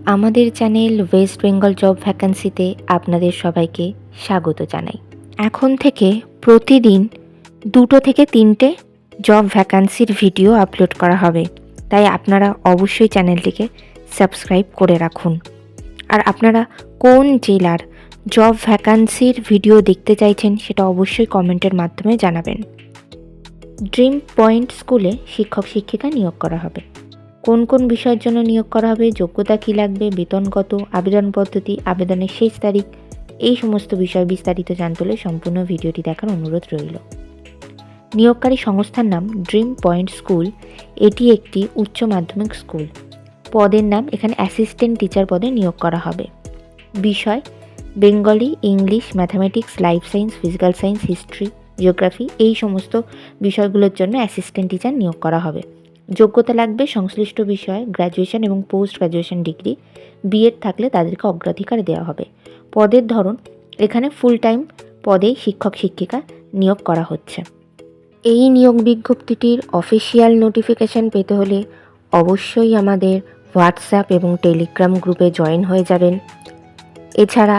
আমাদের channel West Bengal job ভ্যাকান্সিতে আপনাদের সবাইকে স্বাগত জানাই। এখন থেকে প্রতিদিন 2 থেকে 3টে জব ভ্যাকান্সির ভিডিও আপলোড করা হবে, তাই আপনারা অবশ্যই চ্যানেলটিকে সাবস্ক্রাইব করে রাখুন। আর আপনারা কোন জেলার জব ভ্যাকান্সির ভিডিও দেখতে চাইছেন সেটা অবশ্যই কমেন্টের মাধ্যমে জানাবেন। ড্রিম পয়েন্ট স্কুলে শিক্ষক শিক্ষিকা নিয়োগ করা হবে। কোন কোন বিষয়ের জন্য নিয়োগ করা হবে, যোগ্যতা কী লাগবে, বেতন কত, আবেদন পদ্ধতি, আবেদনের শেষ তারিখ, এই সমস্ত বিষয় বিস্তারিত জানতে হলে সম্পূর্ণ ভিডিওটি দেখার অনুরোধ রইল। নিয়োগকারী সংস্থার নাম ড্রিম পয়েন্ট স্কুল। এটি একটি উচ্চ মাধ্যমিক স্কুল। পদের নাম এখানে অ্যাসিস্ট্যান্ট টিচার পদে নিয়োগ করা হবে। বিষয় Bengali, English, mathematics, life science, physical science, history, geography, এই সমস্ত বিষয়গুলোর জন্য অ্যাসিস্ট্যান্ট টিচার নিয়োগ করা হবে। যোগ্যতা লাগবে সংশ্লিষ্ট বিষয়ে গ্র্যাজুয়েশন এবং পোস্ট গ্র্যাজুয়েশন ডিগ্রি, বিএড থাকলে তাদেরকে অগ্রাধিকার দেওয়া হবে। পদের ধরন এখানে ফুল টাইম পদে শিক্ষক শিক্ষিকা নিয়োগ করা হচ্ছে। এই নিয়োগ বিজ্ঞপ্তিটির অফিসিয়াল নোটিফিকেশান পেতে হলে অবশ্যই আমাদের হোয়াটসঅ্যাপ এবং টেলিগ্রাম গ্রুপে জয়েন হয়ে যাবেন। এছাড়া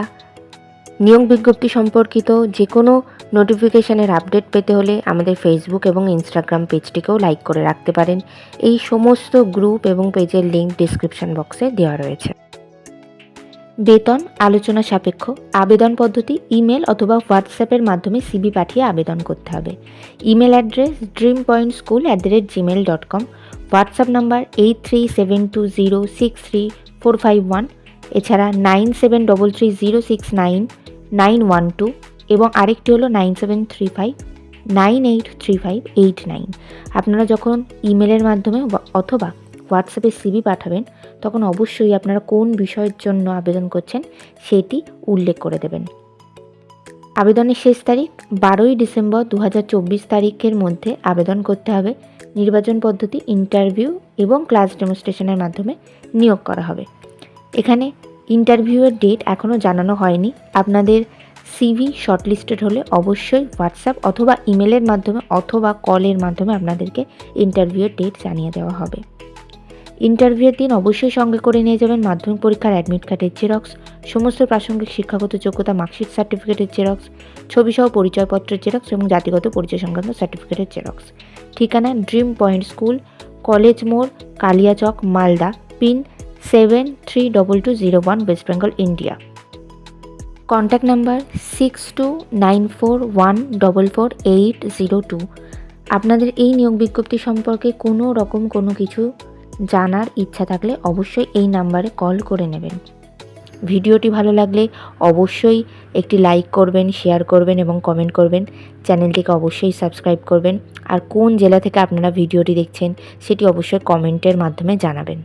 নিয়োগ বিজ্ঞপ্তি সম্পর্কিত যে কোনো নোটিফিকেশানের আপডেট পেতে হলে আমাদের ফেসবুক এবং ইনস্টাগ্রাম পেজটিকেও লাইক করে রাখতে পারেন। এই সমস্ত গ্রুপ এবং পেজের লিঙ্ক ডিসক্রিপশন বক্সে দেওয়া রয়েছে। বেতন আলোচনা সাপেক্ষ। আবেদন পদ্ধতি ইমেল অথবা হোয়াটসঅ্যাপের মাধ্যমে সিভি পাঠিয়ে আবেদন করতে হবে। Email address dreampointschool@gmail.com। WhatsApp number 8372063451। এছাড়া 9733069912 এবং আরেকটি হলো 9735983589। আপনারা যখন ইমেলের মাধ্যমে অথবা হোয়াটসঅ্যাপে সিভি পাঠাবেন তখন অবশ্যই আপনারা কোন বিষয়ের জন্য আবেদন করছেন সেটি উল্লেখ করে দেবেন। আবেদনের শেষ তারিখ 12ই ডিসেম্বর 2024 তারিখের মধ্যে আবেদন করতে হবে। নির্বাচন পদ্ধতি ইন্টারভিউ এবং ক্লাস ডেমনস্ট্রেশনের মাধ্যমে নিয়োগ করা হবে। এখানে ইন্টারভিউয়ের ডেট এখনও জানানো হয়নি। আপনাদের সিভি শর্টলিস্টেড হলে অবশ্যই হোয়াটসঅ্যাপ অথবা ইমেলের মাধ্যমে অথবা কলের মাধ্যমে আপনাদেরকে ইন্টারভিউয়ের ডেট জানিয়ে দেওয়া হবে। ইন্টারভিউয়ের দিন অবশ্যই সঙ্গে করে নিয়ে যাবেন মাধ্যমিক পরীক্ষার অ্যাডমিট কার্ডের জেরক্স, সমস্ত প্রাসঙ্গিক শিক্ষাগত যোগ্যতা মার্কশিট সার্টিফিকেটের জেরক্স, ছবিসহ পরিচয়পত্রের জেরক্স এবং জাতিগত পরিচয় সংক্রান্ত সার্টিফিকেটের জেরক্স। ঠিকানা ড্রিম পয়েন্ট স্কুল, কলেজ মোড়, Kaliachak, Malda, pin 732201, West Bengal, India. Contact number 6294144802। আপনাদের এই নিয়োগ বিজ্ঞপ্তি সম্পর্কে কোনো কিছু জানার ইচ্ছা থাকলে অবশ্যই এই নাম্বারে কল করে নেবেন। ভিডিওটি ভালো লাগলে অবশ্যই একটি লাইক করবেন, শেয়ার করবেন এবং কমেন্ট করবেন। চ্যানেলটিকে অবশ্যই সাবস্ক্রাইব করবেন। আর কোন জেলা থেকে আপনারা ভিডিওটি দেখছেন সেটি অবশ্যই কমেন্টের মাধ্যমে জানাবেন।